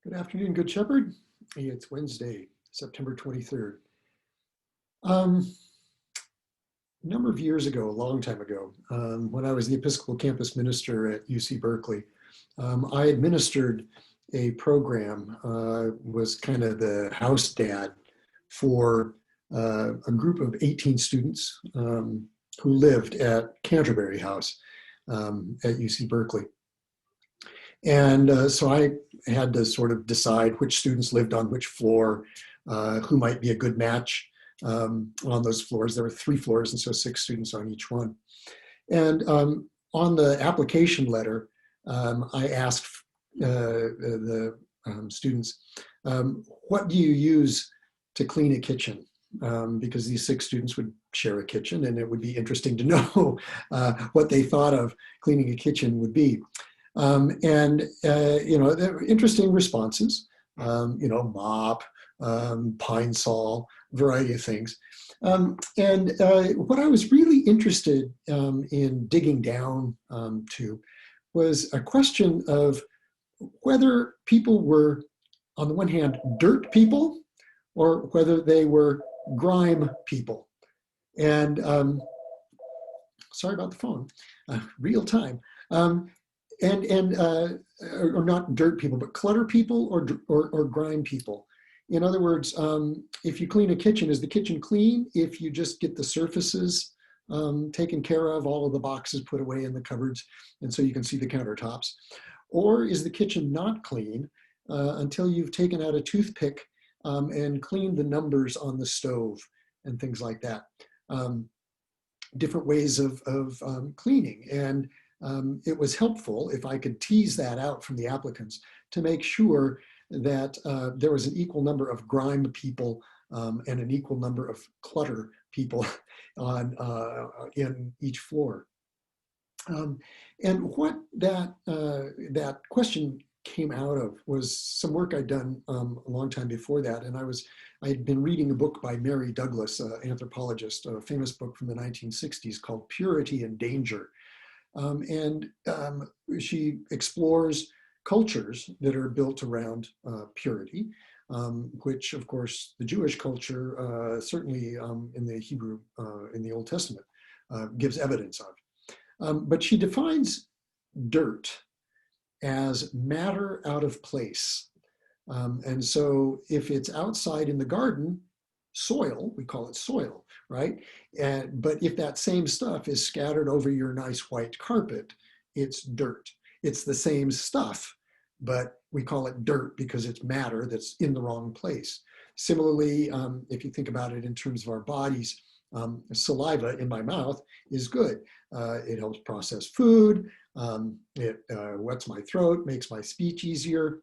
Good afternoon, Good Shepherd. It's Wednesday, September 23rd. A number of years ago, a long time ago, when I was the Episcopal campus minister at UC Berkeley, I administered a program, was kind of the house dad for a group of 18 students who lived at Canterbury House at UC Berkeley. And so I had to sort of decide which students lived on which floor, who might be a good match on those floors. There were 3 floors, and so 6 students on each one. And on the application letter, I asked the students, what do you use to clean a kitchen? Because these 6 students would share a kitchen, and it would be interesting to know what they thought of cleaning a kitchen would be. There were interesting responses, mop, pine sol, variety of things. What I was really interested in digging down to was a question of whether people were, on the one hand, dirt people, or whether they were grime people. And sorry about the phone, real time. Or not dirt people, but clutter people or grime people. In other words, if you clean a kitchen, is the kitchen clean if you just get the surfaces taken care of, all of the boxes put away in the cupboards, and so you can see the countertops? Or is the kitchen not clean until you've taken out a toothpick and cleaned the numbers on the stove and things like that? Different ways of cleaning. And it was helpful if I could tease that out from the applicants to make sure that there was an equal number of grime people and an equal number of clutter people in each floor. And what that question came out of was some work I'd done a long time before that. And I had been reading a book by Mary Douglas, an anthropologist, a famous book from the 1960s called Purity and Danger. She explores cultures that are built around purity, which of course the Jewish culture, certainly in the Hebrew, in the Old Testament, gives evidence of. But she defines dirt as matter out of place. And so if it's outside in the garden, soil, we call it soil, right? But if that same stuff is scattered over your nice white carpet, it's dirt. It's the same stuff, but we call it dirt because it's matter that's in the wrong place. Similarly, if you think about it in terms of our bodies, saliva in my mouth is good. It helps process food. It wets my throat, makes my speech easier,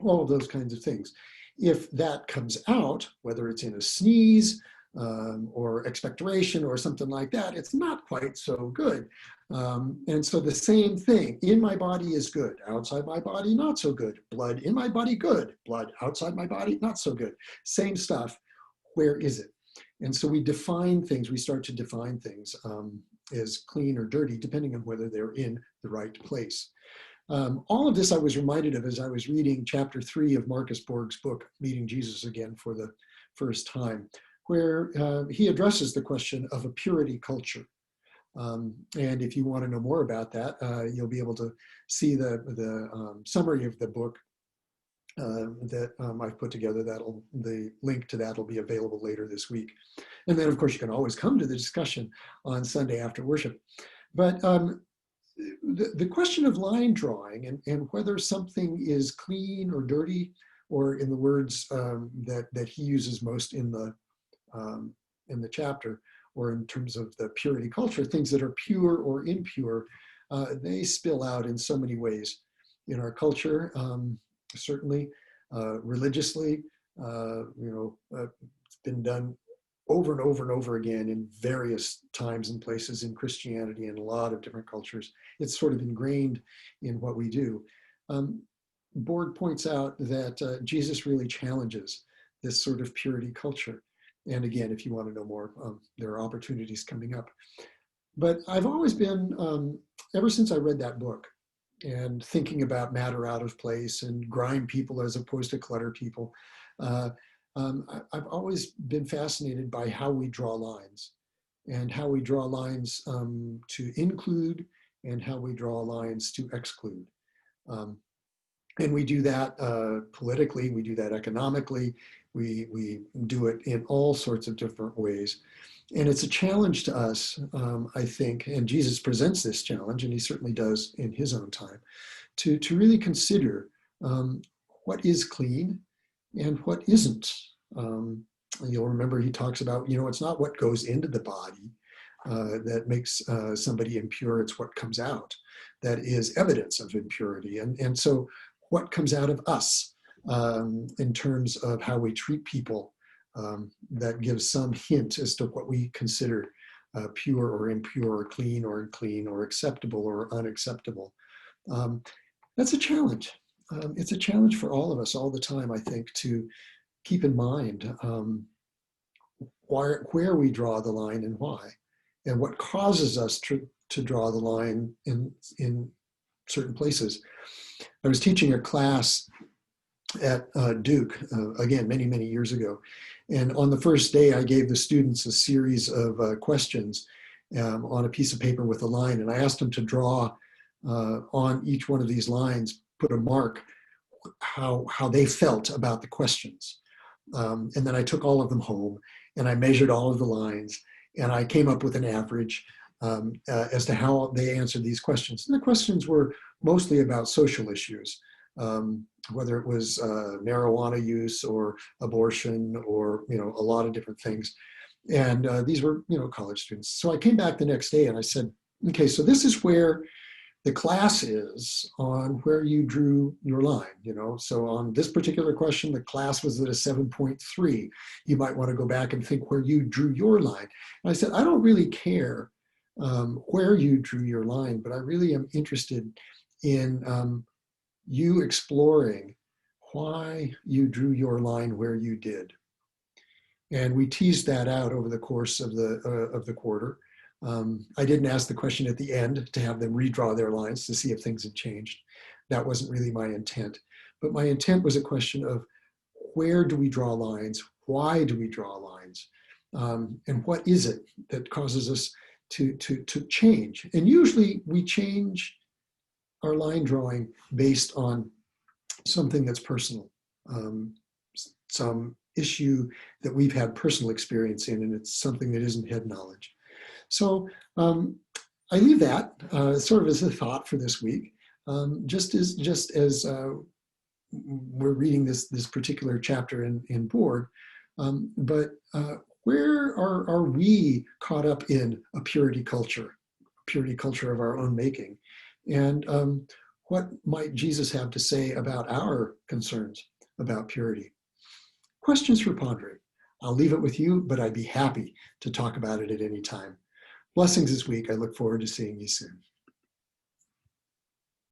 all of those kinds of things. If that comes out, whether it's in a sneeze or expectoration or something like that, it's not quite so good. And so the same thing, in my body is good, outside my body, not so good. Blood in my body, good. Blood outside my body, not so good. Same stuff, where is it? And so we define things, we start to define things as clean or dirty, depending on whether they're in the right place. All of this I was reminded of as I was reading chapter 3 of Marcus Borg's book, Meeting Jesus Again for the First Time, where he addresses the question of a purity culture. And if you want to know more about that, you'll be able to see the summary of the book that I've put together. The link to that will be available later this week. And then, of course, you can always come to the discussion on Sunday after worship. But the question of line drawing and whether something is clean or dirty, or in the words that he uses most in the chapter, or in terms of the purity culture, things that are pure or impure, they spill out in so many ways in our culture. Certainly, religiously, it's been done over and over and over again in various times and places in Christianity and a lot of different cultures. It's sort of ingrained in what we do. Borg points out that Jesus really challenges this sort of purity culture. And again, if you want to know more, there are opportunities coming up. But I've always been, ever since I read that book, and thinking about matter out of place and grime people as opposed to clutter people. Uh, I've always been fascinated by how we draw lines and how we draw lines to include and how we draw lines to exclude. Um, and we do that politically, we do that economically, we do it in all sorts of different ways. And it's a challenge to us, I think, and Jesus presents this challenge, and he certainly does in his own time, to really consider what is clean and what isn't. You'll remember he talks about, it's not what goes into the body that makes somebody impure, it's what comes out that is evidence of impurity. And so what comes out of us in terms of how we treat people that gives some hint as to what we consider pure or impure, or clean or unclean, or acceptable or unacceptable. That's a challenge. It's a challenge for all of us all the time, I think, to keep in mind where we draw the line and why, and what causes us to draw the line in certain places. I was teaching a class at Duke, again, many, many years ago. And on the first day, I gave the students a series of questions on a piece of paper with a line. And I asked them to draw on each one of these lines, put a mark, how they felt about the questions. And then I took all of them home and I measured all of the lines and I came up with an average as to how they answered these questions. And the questions were mostly about social issues, whether it was marijuana use or abortion or, a lot of different things. And these were, college students. So I came back the next day and I said, okay, so this is where the class is on where you drew your line, So on this particular question, the class was at a 7.3. You might want to go back and think where you drew your line. And I said, I don't really care where you drew your line, but I really am interested in you exploring why you drew your line where you did. And we teased that out over the course of the quarter. I didn't ask the question at the end to have them redraw their lines to see if things had changed. That wasn't really my intent. But my intent was a question of where do we draw lines? Why do we draw lines? And what is it that causes us to change? And usually we change our line drawing based on something that's personal, some issue that we've had personal experience in, and it's something that isn't head knowledge. So I leave that sort of as a thought for this week, just as we're reading this particular chapter in Board, but where are we caught up in a purity culture of our own making? And what might Jesus have to say about our concerns about purity? Questions for pondering. I'll leave it with you, but I'd be happy to talk about it at any time. Blessings this week. I look forward to seeing you soon.